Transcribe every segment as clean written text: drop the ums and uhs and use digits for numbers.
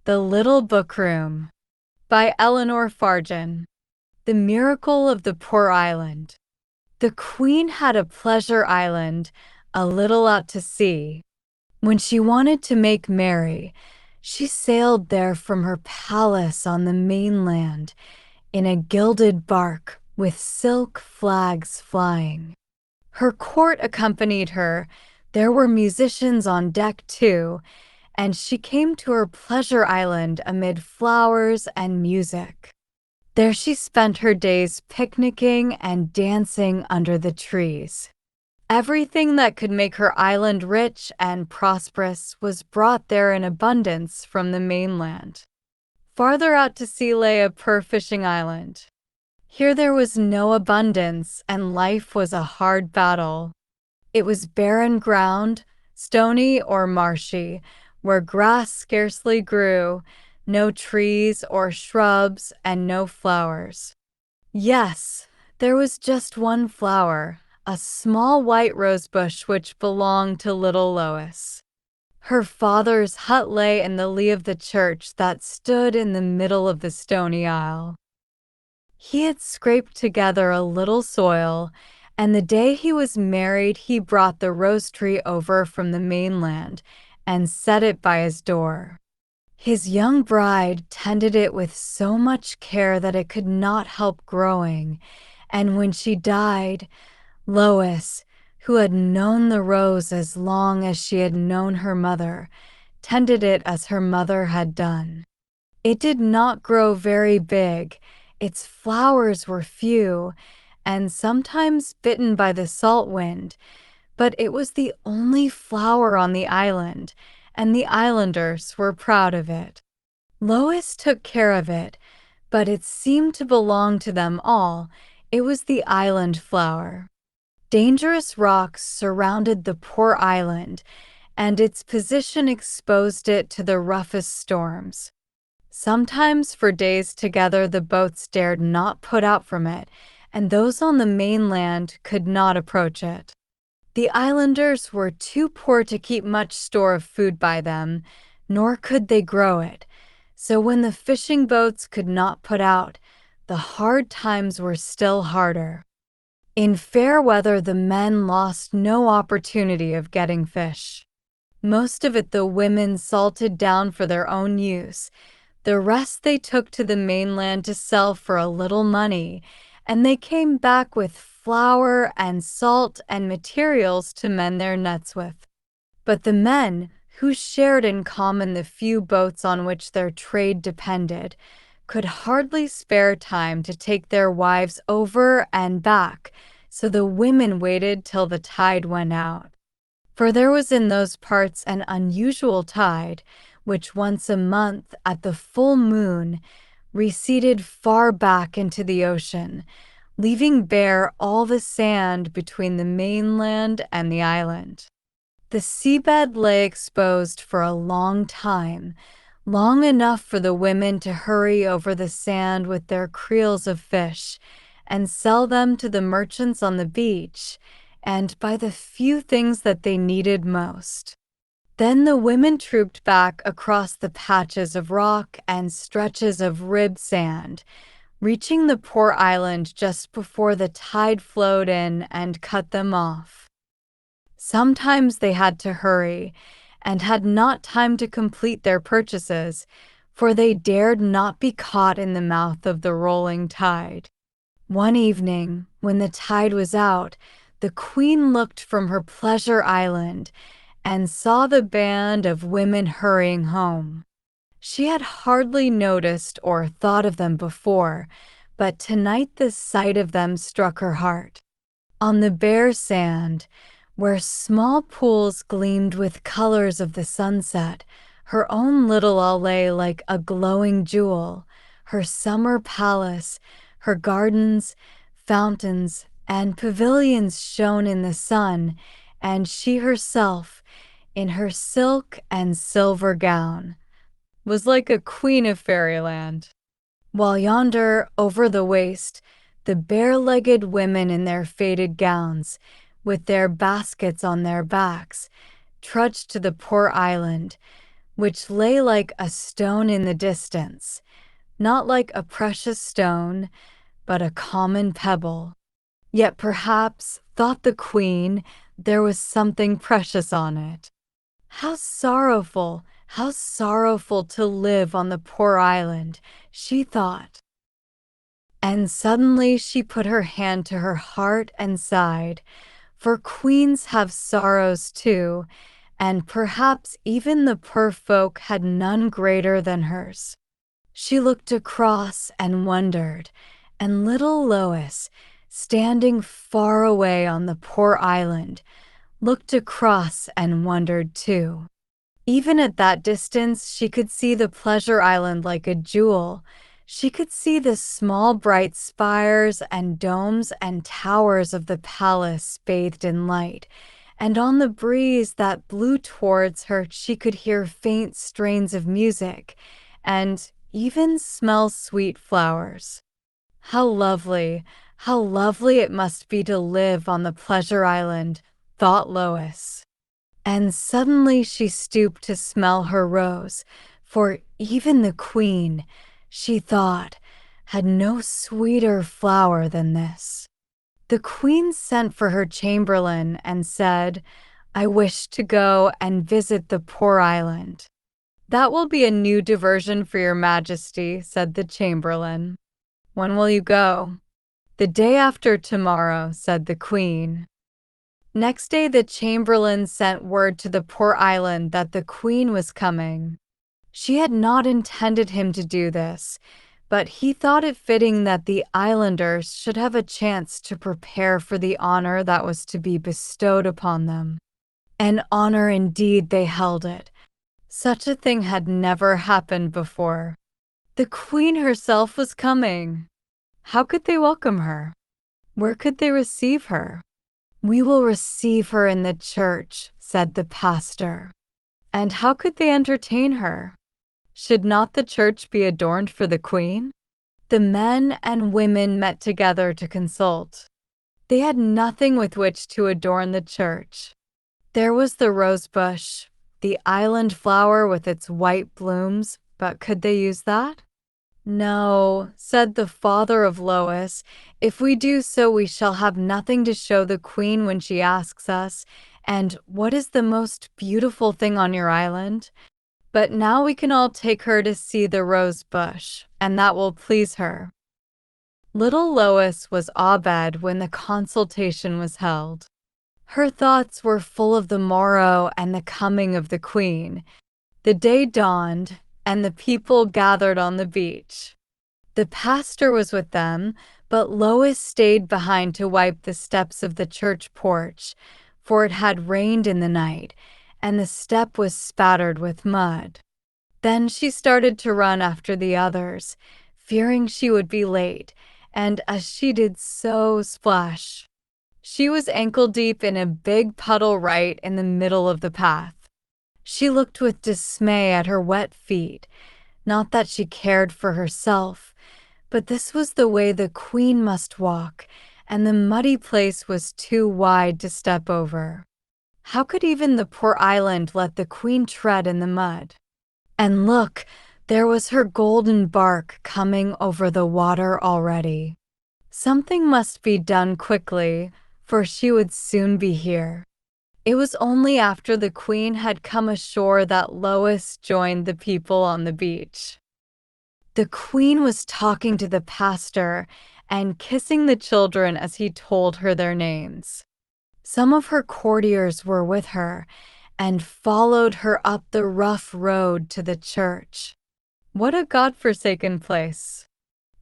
The Little Bookroom by Eleanor Farjeon. The Miracle of the Poor Island. The Queen had a pleasure island a little out to sea. When she wanted to make merry, she sailed there from her palace on the mainland in a gilded bark with silk flags flying. Her court accompanied her. There were musicians on deck too, and she came to her pleasure island amid flowers and music. There she spent her days picnicking and dancing under the trees. Everything that could make her island rich and prosperous was brought there in abundance from the mainland. Farther out to sea lay a pearl fishing island. Here there was no abundance, and life was a hard battle. It was barren ground, stony or marshy, where grass scarcely grew, no trees or shrubs, and no flowers. Yes, there was just one flower, a small white rosebush which belonged to little Lois. Her father's hut lay in the lee of the church that stood in the middle of the stony isle. He had scraped together a little soil, and the day he was married he brought the rose tree over from the mainland and set it by his door. His young bride tended it with so much care that it could not help growing, and when she died, Lois, who had known the rose as long as she had known her mother, tended it as her mother had done. It did not grow very big, its flowers were few, and sometimes bitten by the salt wind, but it was the only flower on the island, and the islanders were proud of it. Lois took care of it, but it seemed to belong to them all. It was the island flower. Dangerous rocks surrounded the poor island, and its position exposed it to the roughest storms. Sometimes for days together the boats dared not put out from it, and those on the mainland could not approach it. The islanders were too poor to keep much store of food by them, nor could they grow it, so when the fishing boats could not put out, the hard times were still harder. In fair weather the men lost no opportunity of getting fish. Most of it the women salted down for their own use. The rest they took to the mainland to sell for a little money, and they came back with flour and salt and materials to mend their nets with. But the men, who shared in common the few boats on which their trade depended, could hardly spare time to take their wives over and back, so the women waited till the tide went out. For there was in those parts an unusual tide, which once a month at the full moon receded far back into the ocean, leaving bare all the sand between the mainland and the island. The seabed lay exposed for a long time, long enough for the women to hurry over the sand with their creels of fish and sell them to the merchants on the beach and buy the few things that they needed most. Then the women trooped back across the patches of rock and stretches of ribbed sand, reaching the poor island just before the tide flowed in and cut them off. Sometimes they had to hurry and had not time to complete their purchases, for they dared not be caught in the mouth of the rolling tide. One evening, when the tide was out, the Queen looked from her pleasure island and saw the band of women hurrying home. She had hardly noticed or thought of them before, but tonight the sight of them struck her heart. On the bare sand, where small pools gleamed with colors of the sunset, her own little isle lay like a glowing jewel, her summer palace, her gardens, fountains, and pavilions shone in the sun, and she herself, in her silk and silver gown, was like a queen of fairyland. While yonder, over the waste, the bare-legged women in their faded gowns, with their baskets on their backs, trudged to the poor island, which lay like a stone in the distance, not like a precious stone, but a common pebble. Yet perhaps, thought the queen, there was something precious on it. How sorrowful to live on the poor island, she thought. And suddenly she put her hand to her heart and sighed, for queens have sorrows too, and perhaps even the poor folk had none greater than hers. She looked across and wondered, and little Lois, standing far away on the poor island, looked across and wondered too. Even at that distance, she could see the pleasure island like a jewel. She could see the small bright spires and domes and towers of the palace bathed in light, and on the breeze that blew towards her she could hear faint strains of music, and even smell sweet flowers. How lovely it must be to live on the pleasure island, thought Lois. And suddenly she stooped to smell her rose, for even the queen, she thought, had no sweeter flower than this. The queen sent for her chamberlain and said, "I wish to go and visit the poor island." "That will be a new diversion for your majesty," said the chamberlain. "When will you go?" "The day after tomorrow," said the queen. Next day the chamberlain sent word to the poor island that the queen was coming. She had not intended him to do this, but he thought it fitting that the islanders should have a chance to prepare for the honor that was to be bestowed upon them. An honor indeed they held it. Such a thing had never happened before. The queen herself was coming. How could they welcome her? Where could they receive her? "We will receive her in the church," said the pastor. And how could they entertain her? Should not the church be adorned for the queen? The men and women met together to consult. They had nothing with which to adorn the church. There was the rosebush, the island flower with its white blooms, but could they use that? "No," said the father of Lois, "if we do so we shall have nothing to show the queen when she asks us, and what is the most beautiful thing on your island? But now we can all take her to see the rose bush, and that will please her." Little Lois was abed when the consultation was held. Her thoughts were full of the morrow and the coming of the queen. The day dawned, and the people gathered on the beach. The pastor was with them, but Lois stayed behind to wipe the steps of the church porch, for it had rained in the night, and the step was spattered with mud. Then she started to run after the others, fearing she would be late, and as she did so, splash. She was ankle-deep in a big puddle right in the middle of the path. She looked with dismay at her wet feet. Not that she cared for herself, but this was the way the queen must walk, and the muddy place was too wide to step over. How could even the poor island let the queen tread in the mud? And look, there was her golden bark coming over the water already. Something must be done quickly, for she would soon be here. It was only after the queen had come ashore that Lois joined the people on the beach. The queen was talking to the pastor and kissing the children as he told her their names. Some of her courtiers were with her and followed her up the rough road to the church. What a God-forsaken place!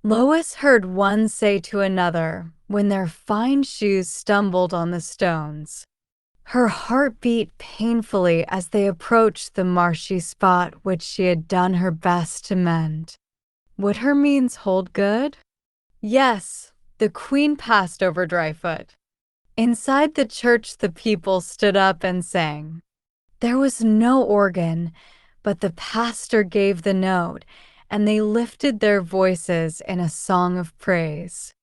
Lois heard one say to another when their fine shoes stumbled on the stones. Her heart beat painfully as they approached the marshy spot which she had done her best to mend. Would her means hold good? Yes, the queen passed over Dryfoot. Inside the church the people stood up and sang. There was no organ, but the pastor gave the note, and they lifted their voices in a song of praise.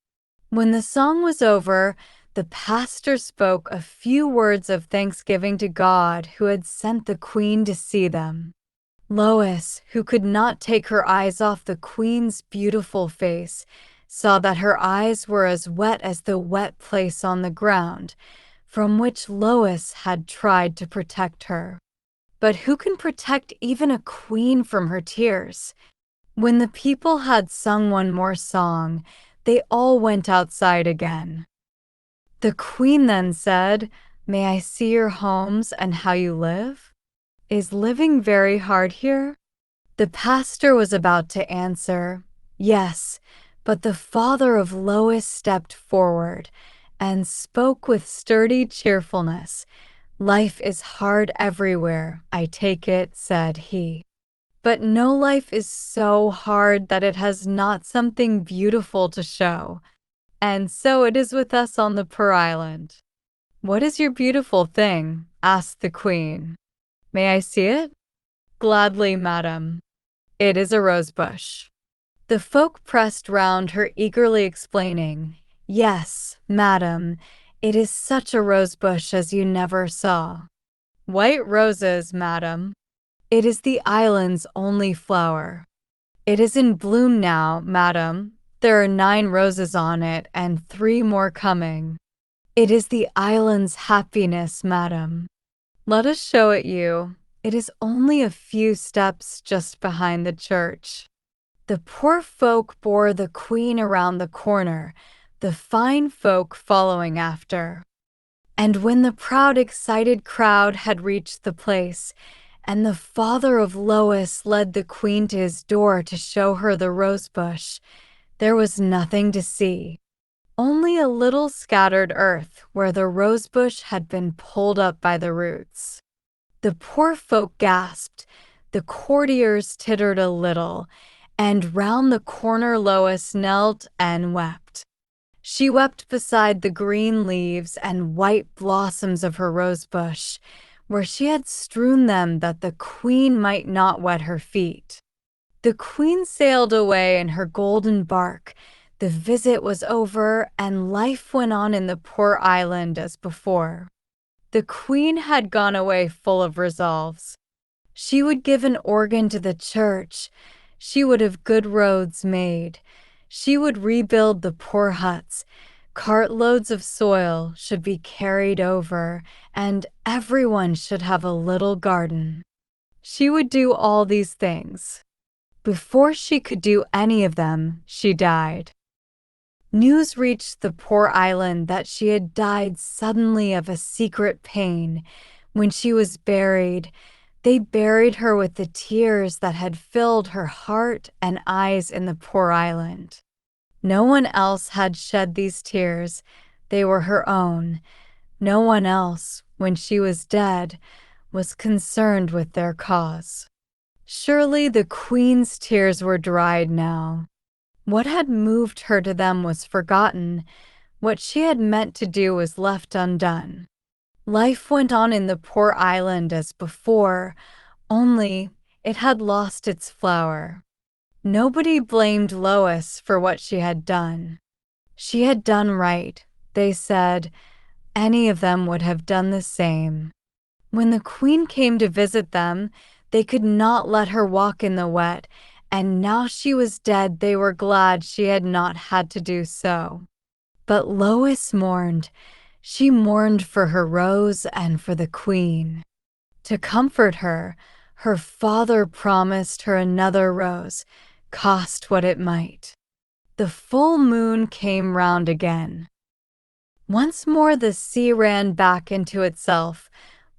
When the song was over, the pastor spoke a few words of thanksgiving to God who had sent the queen to see them. Lois, who could not take her eyes off the queen's beautiful face, saw that her eyes were as wet as the wet place on the ground, from which Lois had tried to protect her. But who can protect even a queen from her tears? When the people had sung one more song, they all went outside again. The queen then said, "May I see your homes and how you live? Is living very hard here?" The pastor was about to answer, "Yes," but the father of Lois stepped forward and spoke with sturdy cheerfulness. "Life is hard everywhere, I take it," said he. "But no life is so hard that it has not something beautiful to show. And so it is with us on the poor island." "What is your beautiful thing?" asked the queen. "May I see it?" "Gladly, madam. It is a rosebush." The folk pressed round her eagerly explaining, "Yes, madam, it is such a rosebush as you never saw." "White roses, madam. It is the island's only flower." "It is in bloom now, madam. There are 9 roses on it and 3 more coming." "It is the island's happiness, madam." "Let us show it you. It is only a few steps just behind the church." The poor folk bore the queen around the corner, the fine folk following after. And when the proud, excited crowd had reached the place, and the father of Lois led the queen to his door to show her the rosebush, there was nothing to see. Only a little scattered earth where the rosebush had been pulled up by the roots. The poor folk gasped, the courtiers tittered a little, and round the corner Lois knelt and wept. She wept beside the green leaves and white blossoms of her rosebush, where she had strewn them that the queen might not wet her feet. The queen sailed away in her golden bark. The visit was over, and life went on in the poor island as before. The queen had gone away full of resolves. She would give an organ to the church. She would have good roads made. She would rebuild the poor huts. Cartloads of soil should be carried over, and everyone should have a little garden. She would do all these things. Before she could do any of them, she died. News reached the poor island that she had died suddenly of a secret pain. When she was buried, they buried her with the tears that had filled her heart and eyes in the poor island. No one else had shed these tears. They were her own. No one else, when she was dead, was concerned with their cause. Surely the queen's tears were dried now. What had moved her to them was forgotten. What she had meant to do was left undone. Life went on in the poor island as before, only it had lost its flower. Nobody blamed Lois for what she had done. She had done right, they said. Any of them would have done the same. When the queen came to visit them, they could not let her walk in the wet, and now she was dead, they were glad she had not had to do so. But Lois mourned. She mourned for her rose and for the queen. To comfort her, her father promised her another rose, cost what it might. The full moon came round again. Once more the sea ran back into itself.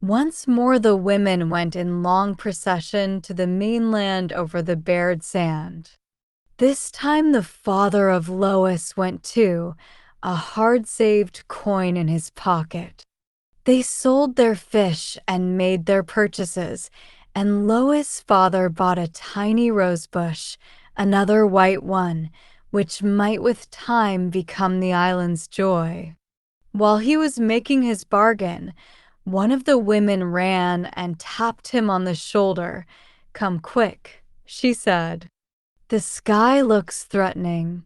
Once more the women went in long procession to the mainland over the bared sand. This time the father of Lois went too, a hard-saved coin in his pocket. They sold their fish and made their purchases, and Lois' father bought a tiny rosebush, another white one, which might with time become the island's joy. While he was making his bargain, one of the women ran and tapped him on the shoulder. "Come quick," she said. "The sky looks threatening."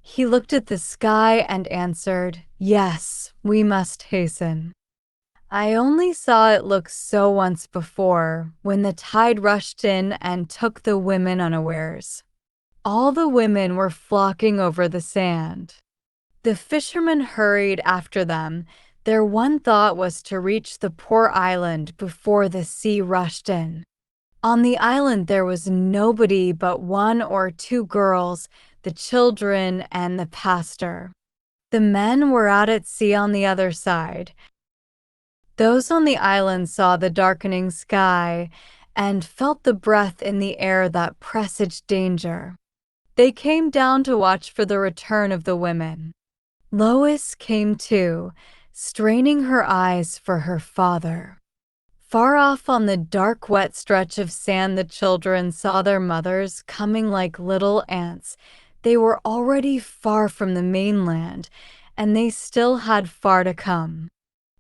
He looked at the sky and answered, "Yes, we must hasten." I only saw it look so once before, when the tide rushed in and took the women unawares. All the women were flocking over the sand. The fishermen hurried after them. Their one thought was to reach the poor island before the sea rushed in. On the island there was nobody but one or two girls, the children, and the pastor. The men were out at sea on the other side. Those on the island saw the darkening sky and felt the breath in the air that presaged danger. They came down to watch for the return of the women. Lois came too, straining her eyes for her father. Far off on the dark, wet stretch of sand, the children saw their mothers coming like little ants. They were already far from the mainland, and they still had far to come.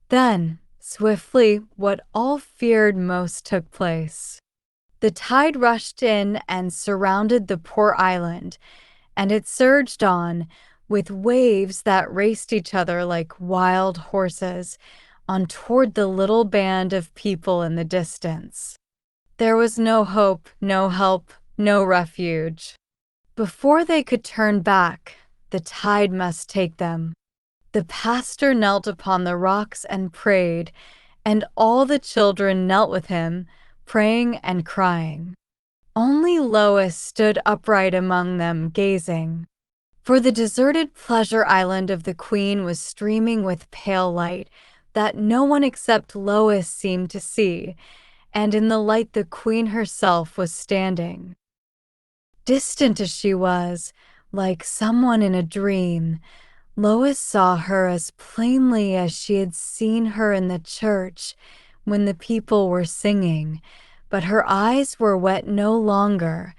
Then, swiftly, what all feared most took place. The tide rushed in and surrounded the poor island, and it surged on, with waves that raced each other like wild horses, on toward the little band of people in the distance. There was no hope, no help, no refuge. Before they could turn back, the tide must take them. The pastor knelt upon the rocks and prayed, and all the children knelt with him, praying and crying. Only Lois stood upright among them, gazing. For the deserted pleasure island of the Queen was streaming with pale light that no one except Lois seemed to see, and in the light the Queen herself was standing. Distant as she was, like someone in a dream, Lois saw her as plainly as she had seen her in the church when the people were singing, but her eyes were wet no longer,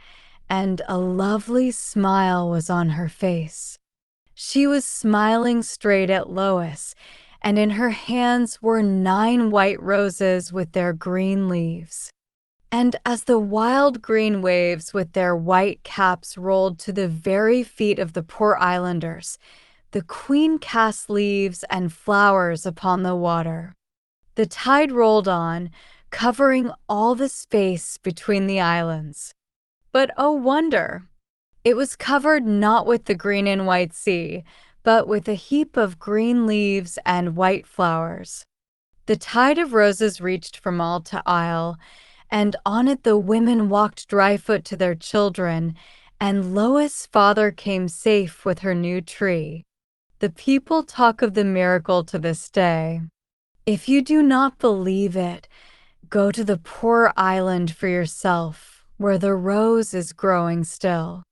and a lovely smile was on her face. She was smiling straight at Lois, and in her hands were 9 white roses with their green leaves. And as the wild green waves with their white caps rolled to the very feet of the poor islanders, the Queen cast leaves and flowers upon the water. The tide rolled on, covering all the space between the islands. But oh wonder! It was covered not with the green and white sea, but with a heap of green leaves and white flowers. The tide of roses reached from isle to isle, and on it the women walked dryfoot to their children, and Lois' father came safe with her new tree. The people talk of the miracle to this day. If you do not believe it, go to the poor island for yourself, where the rose is growing still.